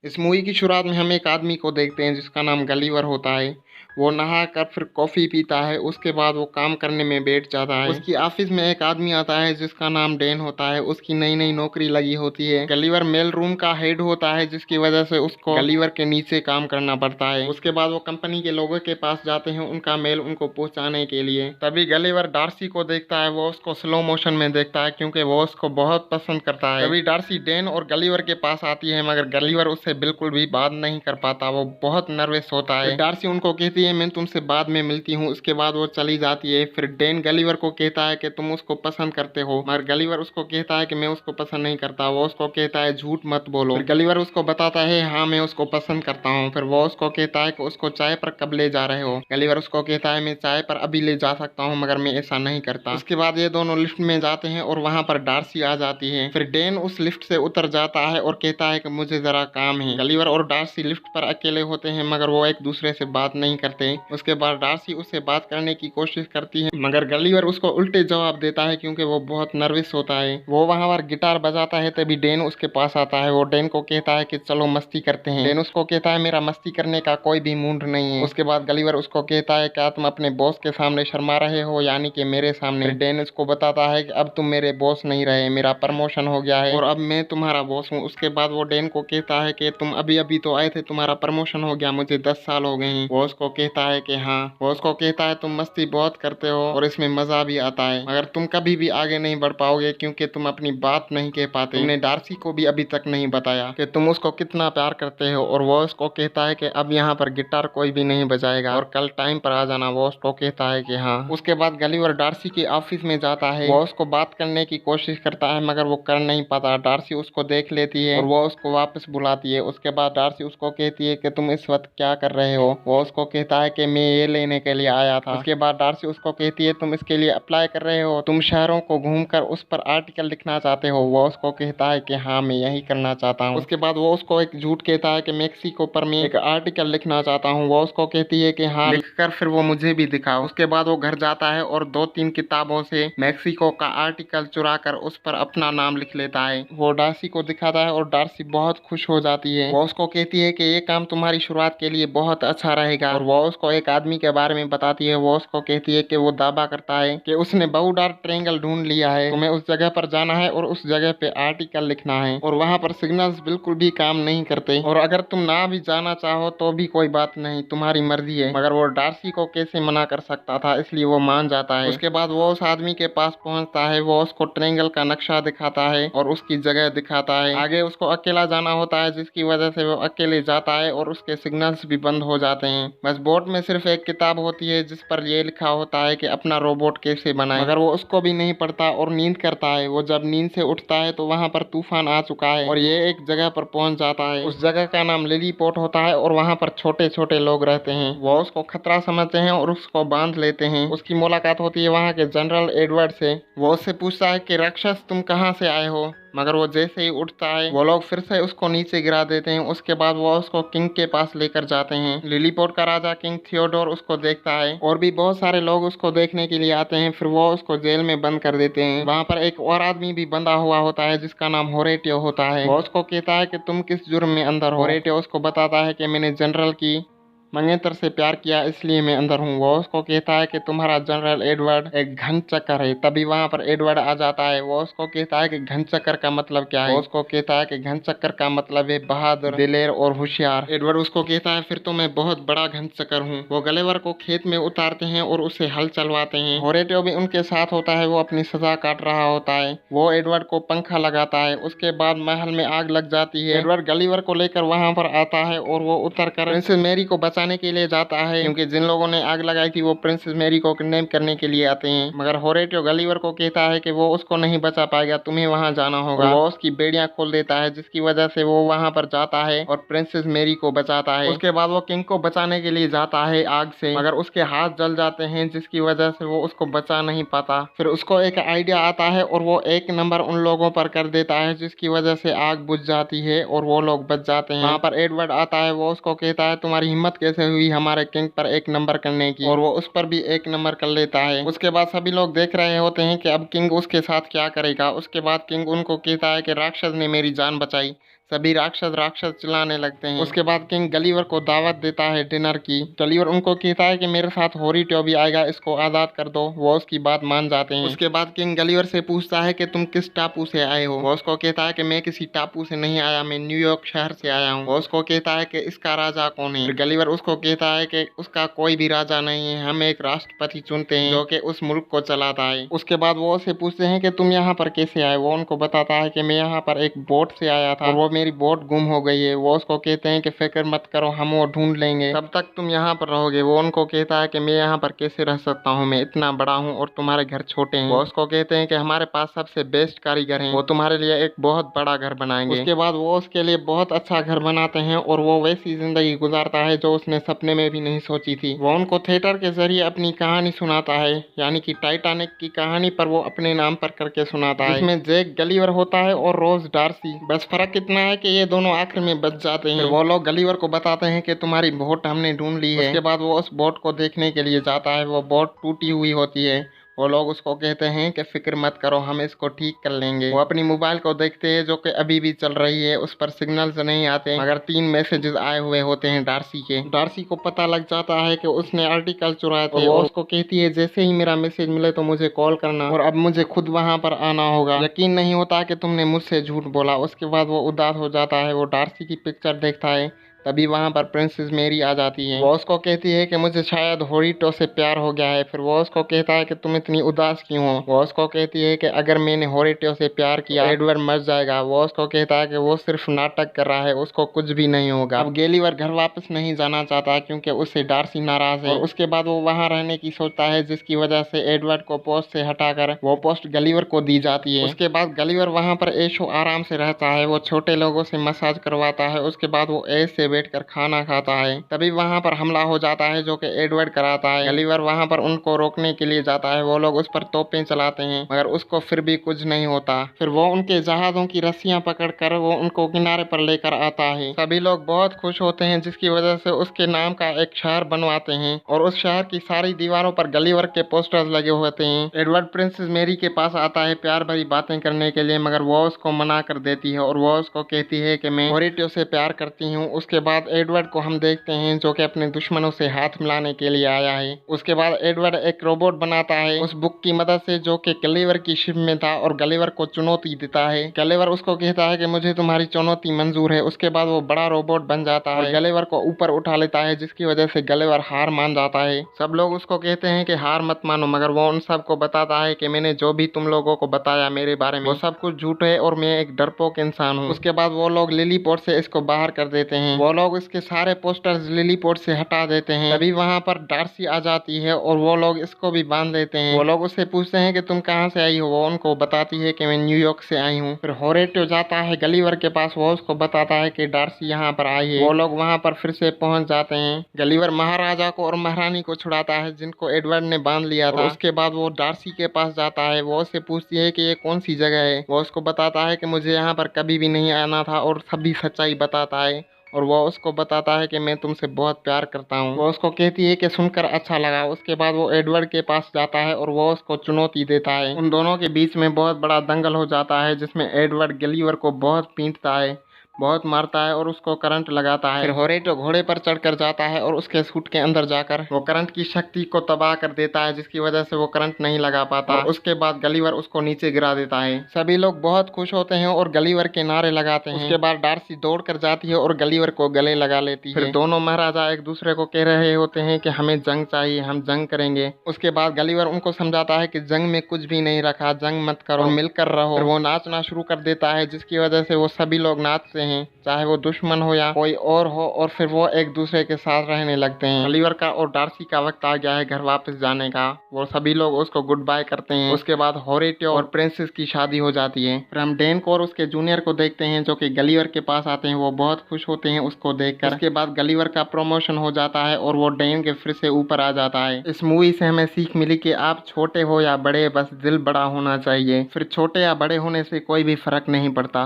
इस मूवी की शुरुआत में हम एक आदमी को देखते हैं जिसका नाम गलीवर होता है। वो नहा कर फिर कॉफ़ी पीता है, उसके बाद वो काम करने में बैठ जाता है। उसकी ऑफिस में एक आदमी आता है जिसका नाम डैन होता है। उसकी नई नई नौकरी लगी होती है। गलीवर मेल रूम का हेड होता है जिसकी वजह से उसको गलीवर के नीचे काम करना पड़ता है। उसके बाद वो कंपनी के लोगों के पास जाते हैं उनका मेल उनको पहुंचाने के लिए। तभी गलीवर डार्सी को देखता है। वो उसको स्लो मोशन में देखता है क्योंकि वो उसको बहुत पसंद करता है। तभी डार्सी डैन और गलीवर के पास आती है, मगर गलीवर उससे बिल्कुल भी बात नहीं कर पाता। वो बहुत नर्वस होता है। डार्सी उनको कहती है मैं तुमसे बाद में मिलती हूँ। उसके बाद वो चली जाती है। फिर डैन गलीवर को कहता है कि तुम उसको पसंद करते हो, मगर गलीवर उसको कहता है कि मैं उसको पसंद नहीं करता। वो उसको कहता है झूठ मत बोलो। फिर गलीवर उसको बताता है हाँ मैं उसको पसंद करता हूँ। फिर वो उसको कहता है कि उसको चाय पर कब ले जा रहे हो। गलीवर उसको कहता है मैं चाय पर अभी ले जा सकता हूँ, मगर मैं ऐसा नहीं करता। उसके बाद ये दोनों लिफ्ट में जाते हैं और वहां पर डार्सी आ जाती है। फिर डैन उस लिफ्ट से उतर जाता है और कहता है कि मुझे जरा काम है। गलीवर और डार्सी लिफ्ट पर अकेले होते हैं, मगर वो एक दूसरे से बात नहीं करते। उसके बाद डार्सी उससे बात करने की कोशिश करती है, मगर गलीवर उसको उल्टे जवाब देता है क्योंकि वो बहुत नर्वस होता है। वो वहां पर गिटार बजाता है, तभी डैन उसके पास आता है। वो डैन को कहता है कि चलो मस्ती करते हैं। डैन उसको कहता है मेरा मस्ती करने का कोई भी मूड नहीं है। उसके बाद गलीवर उसको कहता है क्या तुम अपने बॉस के सामने शर्मा रहे हो, यानी कि मेरे सामने। डैन उसको बताता है कि अब तुम मेरे बॉस नहीं रहे, मेरा प्रमोशन हो गया है और अब मैं तुम्हारा बॉस हूँ। उसके बाद वो डैन को कहता है कि तुम अभी अभी तो आए थे, तुम्हारा प्रमोशन हो गया, मुझे 10 साल हो गए हैं। वो उसको कहता है कि हाँ। वो उसको कहता है तुम मस्ती बहुत करते हो और इसमें मजा भी आता है, मगर तुम कभी भी आगे नहीं बढ़ पाओगे क्योंकि तुम अपनी बात नहीं कह पाते। तुमने डार्सी को भी अभी तक नहीं बताया कि तुम उसको कितना प्यार करते हो। और वो उसको कहता है कि अब यहाँ पर गिटार कोई भी नहीं बजाएगा और कल टाइम पर आ जाना। वो उसको कहता है कि हाँ। उसके बाद गलीवर डार्सी के ऑफिस में जाता है। वो उसको बात करने की कोशिश करता है, मगर वो कर नहीं पाता। डार्सी उसको देख लेती है और वो उसको वापस बुलाती है। उसके बाद डार्सी उसको कहती है कि तुम इस वक्त क्या कर रहे हो। वो उसको कहता है कि मैं ये लेने के लिए आया था। उसके बाद डार्सी उसको कहती है तुम इसके लिए अप्लाई कर रहे हो, तुम शहरों को घूमकर उस पर आर्टिकल लिखना चाहते हो। वो उसको कहता है कि हाँ मैं यही करना चाहता हूँ। उसके बाद वो उसको एक झूठ कहता है कि मेक्सिको पर मैं एक आर्टिकल लिखना चाहता हूँ। वो उसको कहती है कि हाँ लिखकर फिर वो मुझे भी दिखाओ। उसके बाद वो घर जाता है और 2-3 किताबों से मेक्सिको का आर्टिकल चुरा कर उस पर अपना नाम लिख लेता है। वो डार्सी को दिखाता है और डार्सी बहुत खुश हो जाती है। वो उसको कहती है कि ये काम तुम्हारी शुरुआत के लिए बहुत अच्छा रहेगा। और वो उसको एक आदमी के बारे में बताती है। वो उसको कहती है कि वो दावा करता है कि उसने बहुडार ट्रायंगल ढूंढ लिया है, तुम्हें उस जगह पर जाना है और उस जगह पे आर्टिकल लिखना है। और वहां पर सिग्नल्स बिल्कुल भी काम नहीं करते, और अगर तुम ना भी जाना चाहो तो भी कोई बात नहीं, तुम्हारी मर्जी है। मगर वो डार्सी को कैसे मना कर सकता था, इसलिए वो मान जाता है। उसके बाद वो उस आदमी के पास पहुंचता है। वो उसको ट्रायंगल का नक्शा दिखाता है और उसकी जगह दिखाता है। आगे उसको अकेला जाना होता है, जिसकी वजह से वो अकेले जाता है और उसके सिग्नल्स भी बंद हो जाते हैं। बस बोर्ड में सिर्फ एक किताब होती है जिस पर ये लिखा होता है कि अपना रोबोट कैसे बनाए, मगर वो उसको भी नहीं पढ़ता और नींद करता है। वो जब नींद से उठता है तो वहां पर तूफान आ चुका है और ये एक जगह पर पहुंच जाता है। उस जगह का नाम लिली पोर्ट होता है और वहां पर छोटे छोटे लोग रहते हैं। वो उसको खतरा समझते हैं और उसको बांध लेते हैं। उसकी मुलाकात होती है वहां के जनरल एडवर्ड से। वो उससे पूछता है कि राक्षस तुम कहाँ से आए हो, मगर वो जैसे ही उठता है वो लोग फिर से उसको नीचे गिरा देते हैं। उसके बाद वो उसको किंग के पास लेकर जाते हैं। लिलीपोर्ट का राजा किंग थियोडोर उसको देखता है और भी बहुत सारे लोग उसको देखने के लिए आते हैं। फिर वो उसको जेल में बंद कर देते हैं। वहाँ पर एक और आदमी भी बंधा हुआ होता है जिसका नाम होरेटियो होता है। वो उसको कहता है कि तुम किस जुर्म में अंदर हो। होरेटियो उसको बताता है कि मैंने जनरल की मंगेतर से प्यार किया इसलिए मैं अंदर हूँ। वो उसको कहता है कि तुम्हारा जनरल एडवर्ड एक घन चक्कर है। तभी वहां पर एडवर्ड आ जाता है। वो उसको कहता है कि घन चक्कर का मतलब क्या है। वो उसको कहता है कि घन चक्कर का मतलब है बहादुर, दिलेर और होशियार। एडवर्ड उसको कहता है फिर तो मैं बहुत बड़ा घन चक्कर हूँ। वो गलेवर को खेत में उतारते हैं और उसे हल चलवाते हैं। होरेटियो भी उनके साथ होता है। वो अपनी सजा काट रहा होता है। वो एडवर्ड को पंखा लगाता है। उसके बाद महल में आग लग जाती है। एडवर्ड गलीवर को लेकर वहां पर आता है और वो उतर कर प्रिंसेस मैरी को बचाने के लिए जाता है, क्योंकि जिन लोगों ने आग लगाई थी वो प्रिंसेस मैरी को किडनैप करने के लिए आते हैं। मगर होरेटियो गलीवर को कहता है कि वो उसको नहीं बचा पाएगा, तुम्हें वहां जाना होगा। वो उसकी बेड़ियां खोल देता है, जिसकी वजह से वो वहां पर जाता है और प्रिंसेस मैरी को बचाता है। उसके बाद वो किंग को बचाने के लिए जाता है आग से, मगर उसके हाथ जल जाते हैं, जिसकी वजह से वो उसको बचा नहीं पाता। फिर उसको एक आइडिया आता है और वो एक नंबर उन लोगों पर कर देता है, जिसकी वजह से आग बुझ जाती है और वो लोग बच जाते हैं। वहां पर एडवर्ड आता है। वो उसको कहता है तुम्हारी हिम्मत कैसे हुई हमारे किंग पर एक नंबर करने की, और वो उस पर भी एक नंबर कर लेता है। उसके बाद सभी लोग देख रहे होते हैं कि अब किंग उसके साथ क्या करेगा। उसके बाद किंग उनको कहता है कि राक्षस ने मेरी जान बचाई, सभी राक्षस राक्षस चिल्लाने लगते हैं। उसके बाद किंग गलीवर को दावत देता है डिनर की। गलीवर उनको कहता है कि मेरे साथ होरीटो भी आएगा, इसको आज़ाद कर दो। वो उसकी बात मान जाते हैं। उसके बाद किंग गलीवर से पूछता है कि तुम किस टापू से आए हो। वो उसको कहता है कि मैं किसी टापू से नहीं आया, मैं न्यूयॉर्क शहर से आया हूँ। वो उसको कहता है कि इसका राजा कौन है। गलीवर उसको कहता है कि उसका कोई भी राजा नहीं है, हम एक राष्ट्रपति चुनते हैं जो कि उस मुल्क को चलाता है। उसके बाद वो उससे पूछते हैं कि तुम यहाँ पर कैसे आए। वो उनको बताता है कि मैं यहाँ पर एक बोट से आया था और वो मेरी बोट गुम हो गई है। वो उसको कहते हैं कि फिक्र मत करो, हम वो ढूंढ लेंगे, तब तक तुम यहाँ पर रहोगे। वो उनको कहता है कि मैं यहाँ पर कैसे रह सकता हूँ, मैं इतना बड़ा हूँ और तुम्हारे घर छोटे हैं। वो उसको कहते हैं कि हमारे पास सबसे बेस्ट कारीगर हैं, वो तुम्हारे लिए एक बहुत बड़ा घर बनाएंगे। उसके बाद वो उसके लिए बहुत अच्छा घर बनाते हैं और वो वैसी जिंदगी गुजारता है जो उसने सपने में भी नहीं सोची थी। वो उनको थिएटर के जरिए अपनी कहानी सुनाता है, यानी कि टाइटैनिक की कहानी पर वो अपने नाम पर करके सुनाता है, जिसमें जैक गलीवर होता है और रोज डार्सी। बस फर्क इतना है कि ये दोनों आखिर में बच जाते हैं। फिर वो लोग गलीवर को बताते हैं कि तुम्हारी बोट हमने ढूंढ ली है। उसके बाद वो उस बोट को देखने के लिए जाता है। वो बोट टूटी हुई होती है। वो लोग उसको कहते हैं कि फिक्र मत करो, हम इसको ठीक कर लेंगे। वो अपनी मोबाइल को देखते हैं जो कि अभी भी चल रही है, उस पर सिग्नल्स नहीं आते, मगर 3 मैसेजेस आए हुए होते हैं डार्सी के। डार्सी को पता लग जाता है कि उसने आर्टिकल चुराए थे। वो उसको कहती है जैसे ही मेरा मैसेज मिले तो मुझे कॉल करना, और अब मुझे खुद वहां पर आना होगा। यकीन नहीं होता कि तुमने मुझसे झूठ बोला। उसके बाद वो उदास हो जाता है। वो डार्सी की पिक्चर देखता है, तभी वहां पर प्रिंसेस मेरी आ जाती है। वो उसको कहती है कि मुझे शायद होरीटो से प्यार हो गया है। फिर वो उसको कहता है कि तुम इतनी उदास क्यों हो। वो उसको कहती है कि अगर मैंने होरीटो से प्यार किया एडवर्ड मर जाएगा। वो उसको कहता है कि वो सिर्फ नाटक कर रहा है, उसको कुछ भी नहीं होगा। अब गलीवर घर वापस नहीं जाना चाहता क्योंकि उससे डार्सी नाराज है। और उसके बाद वो वहां रहने की सोचता है, जिसकी वजह से एडवर्ड को पोस्ट से हटाकर वो पोस्ट गलीवर को दी जाती है। उसके बाद गलीवर वहां पर ऐशो आराम से रहता है। वो छोटे लोगों से मसाज करवाता है। उसके बाद वो ऐश से बैठकर खाना खाता है। तभी वहां पर हमला हो जाता है जो कि एडवर्ड कराता है। गलीवर वहां पर उनको रोकने के लिए जाता है। वो लोग उस पर तोपें चलाते हैं, मगर उसको फिर भी कुछ नहीं होता। फिर वो उनके जहाजों की रस्सियां पकड़कर वो उनको किनारे पर लेकर आता है। सभी लोग बहुत खुश होते हैं, जिसकी वजह से उसके नाम का एक शहर बनवाते हैं और उस शहर की सारी दीवारों पर गलीवर के पोस्टर्स लगे होते हैं। एडवर्ड प्रिंसेस मेरी के पास आता है प्यार भरी बातें करने के लिए, मगर वो उसको मना कर देती है और वो उसको कहती है कि मैं होरीटो से प्यार करती हूँ। उसके बाद एडवर्ड को हम देखते हैं जो कि अपने दुश्मनों से हाथ मिलाने के लिए आया है। उसके बाद एडवर्ड एक रोबोट बनाता है उस बुक की मदद से जो कि गलीवर की शिप में था और गलीवर को चुनौती देता है। गलीवर उसको कहता है कि मुझे तुम्हारी चुनौती मंजूर है। उसके बाद वो बड़ा रोबोट बन जाता है, गलीवर को ऊपर उठा लेता है, जिसकी वजह से गलीवर हार मान जाता है। सब लोग उसको कहते हैं कि हार मत मानो, मगर वो उन सबको बताता है कि मैंने जो भी तुम लोगों को बताया मेरे बारे में वो सब कुछ झूठ है और मैं एक डरपोक इंसान हूँ। उसके बाद वो लोग लिलीपोर्ट से इसको बाहर कर देते हैं। वो लोग इसके सारे पोस्टर्स लिलीपोर्ट से हटा देते हैं। तभी वहां पर डार्सी आ जाती है और वो लोग इसको भी बांध देते हैं। वो लोग उससे पूछते हैं कि तुम कहां से आई हो। वो उनको बताती है कि मैं न्यूयॉर्क से आई हूँ। फिर होरीटो जाता है गलीवर के पास। वो उसको बताता है कि डार्सी यहाँ पर आई है। वो लोग वहां पर फिर से पहुंच जाते हैं। गलीवर महाराजा को और महारानी को छुड़ाता है जिनको एडवर्ड ने बांध लिया था। उसके बाद वो डार्सी के पास जाता है। वो उससे पूछती है कि ये कौन सी जगह है। वो उसको बताता है कि मुझे यहाँ पर कभी भी नहीं आना था और सभी सच्चाई बताता है। और वो उसको बताता है कि मैं तुमसे बहुत प्यार करता हूँ। वो उसको कहती है कि सुनकर अच्छा लगा। उसके बाद वो एडवर्ड के पास जाता है और वो उसको चुनौती देता है। उन दोनों के बीच में बहुत बड़ा दंगल हो जाता है, जिसमें एडवर्ड गलीवर को बहुत पीटता है, बहुत मारता है और उसको करंट लगाता है। फिर होरीटो घोड़े पर चढ़कर जाता है और उसके सूट के अंदर जाकर वो करंट की शक्ति को तबाह कर देता है, जिसकी वजह से वो करंट नहीं लगा पाता। और उसके बाद गलीवर उसको नीचे गिरा देता है। सभी लोग बहुत खुश होते हैं और गलीवर के नारे लगाते हैं। उसके बाद डार्सी दौड़ कर जाती है और गलीवर को गले लगा लेती है। फिर दोनों महाराजा एक दूसरे को कह रहे होते हैं कि हमें जंग चाहिए, हम जंग करेंगे। उसके बाद गलीवर उनको समझाता है कि जंग में कुछ भी नहीं रखा, जंग मत करो, मिलकर रहो। फिर वो नाचना शुरू कर देता है, जिसकी वजह से वो सभी लोग नाचते हैं, चाहे वो दुश्मन हो या कोई और हो, और फिर वो एक दूसरे के साथ रहने लगते हैं। गलीवर का और डार्सी का वक्त आ गया है घर वापस जाने का। वो सभी लोग उसको गुड बाय करते हैं। उसके बाद होरीटो और प्रिंसेस की शादी हो जाती है। फिर हम डैन को और उसके जूनियर को देखते हैं जो कि गलीवर के पास आते हैं। वो बहुत खुश होते हैं उसको देखकर। उसके बाद गलीवर का प्रमोशन हो जाता है और वो डैन के फिर से ऊपर आ जाता है। इस मूवी से हमें सीख मिली कि आप छोटे हो या बड़े, बस दिल बड़ा होना चाहिए। फिर छोटे या बड़े होने से कोई भी फर्क नहीं पड़ता।